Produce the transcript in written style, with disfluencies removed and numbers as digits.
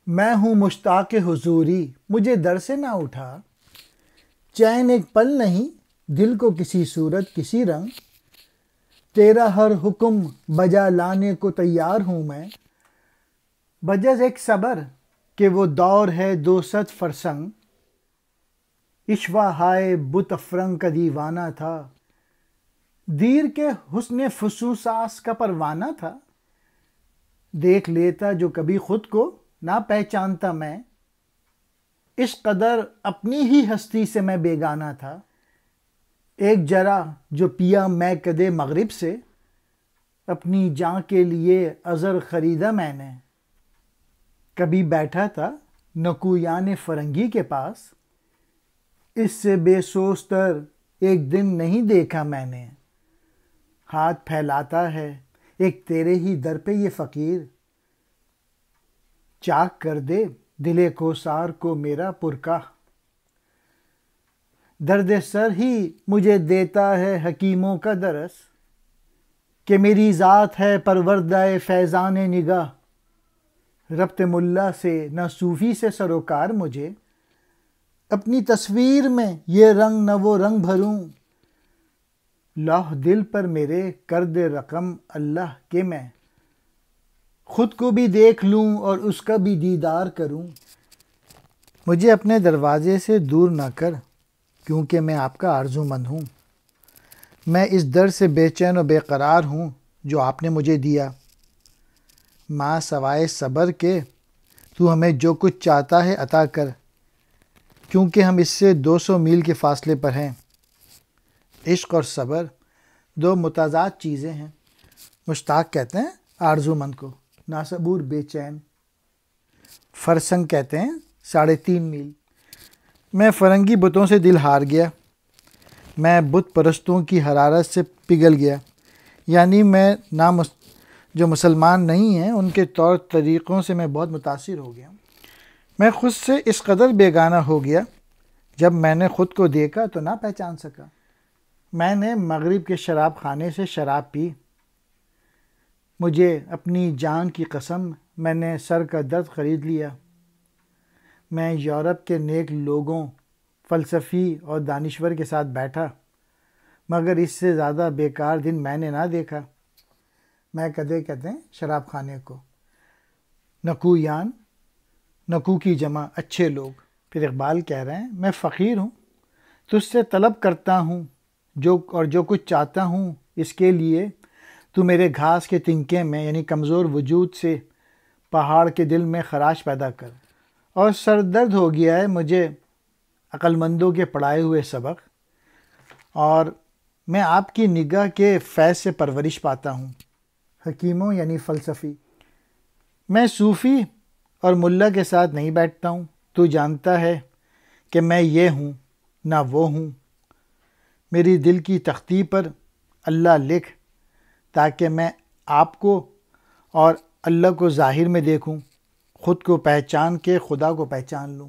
میں ہوں مشتاق حضوری، مجھے در سے نہ اٹھا، چین ایک پل نہیں، دل کو کسی صورت کسی رنگ، تیرا ہر حکم بجا لانے کو تیار ہوں میں، بجز ایک صبر کہ وہ دور ہے 200 فرسنگ، عشوہ ہائے بت افرنگ کا دیوانہ تھا، دیر کے حسن فسوں ساس کا پروانہ تھا، دیکھ لیتا جو کبھی خود کو نہ پہچانتا میں، اس قدر اپنی ہی ہستی سے میں بیگانہ تھا، ایک جرعہ جو پیا میں کدے مغرب سے، اپنی جاں کے لیے عذر خریدا میں نے، کبھی بیٹھا تھا نکویان فرنگی کے پاس، اس سے بے سوز تر ایک دن نہیں دیکھا میں نے، ہاتھ پھیلاتا ہے ایک تیرے ہی در پہ یہ فقیر، چاک کر دے دل کوثار کو میرا پرکاہ، درد سر ہی مجھے دیتا ہے حکیموں کا درس، کہ میری ذات ہے پروردہ فیضان نگاہ، ربط ملا سے نہ صوفی سے سروکار مجھے، اپنی تصویر میں یہ رنگ نہ وہ رنگ بھروں، لوح دل پر میرے کر دے رقم اللہ کہ میں خود کو بھی دیکھ لوں اور اس کا بھی دیدار کروں، مجھے اپنے دروازے سے دور نہ کر کیونکہ میں آپ کا آرزو مند ہوں، میں اس در سے بے چین و بے قرار ہوں جو آپ نے مجھے دیا، ماں سوائے صبر کے تو ہمیں جو کچھ چاہتا ہے عطا کر، کیونکہ ہم اس سے 200 میل کے فاصلے پر ہیں، عشق اور صبر دو متضاد چیزیں ہیں، مشتاق کہتے ہیں آرزو مند کو، ناصبور بے چین، فرسنگ کہتے ہیں 3.5 میل، میں فرنگی بتوں سے دل ہار گیا، میں بت پرستوں کی حرارت سے پگھل گیا، یعنی میں جو مسلمان نہیں ہیں ان کے طور طریقوں سے میں بہت متاثر ہو گیا، میں خود سے اس قدر بیگانہ ہو گیا، جب میں نے خود کو دیکھا تو نہ پہچان سکا، میں نے مغرب کے شراب خانے سے شراب پی، مجھے اپنی جان کی قسم میں نے سر کا درد خرید لیا، میں یورپ کے نیک لوگوں، فلسفی اور دانشور کے ساتھ بیٹھا، مگر اس سے زیادہ بیکار دن میں نے نہ دیکھا، میں کدے کہتے ہیں شراب خانے کو، نکویان، نکو کی جمع اچھے لوگ، پھر اقبال کہہ رہے ہیں میں فقیر ہوں، تجھ سے طلب کرتا ہوں جو کچھ چاہتا ہوں، اس کے لیے تو میرے گھاس کے تنکے میں یعنی کمزور وجود سے پہاڑ کے دل میں خراش پیدا کر، اور سر درد ہو گیا ہے مجھے عقل مندوں کے پڑھائے ہوئے سبق، اور میں آپ کی نگاہ کے فیض سے پرورش پاتا ہوں، حکیموں یعنی فلسفی، میں صوفی اور ملا کے ساتھ نہیں بیٹھتا ہوں، تو جانتا ہے کہ میں یہ ہوں نہ وہ ہوں، میری دل کی تختی پر اللہ لکھ تاکہ میں آپ کو اور اللہ کو ظاہر میں دیکھوں، خود کو پہچان کے خدا کو پہچان لوں۔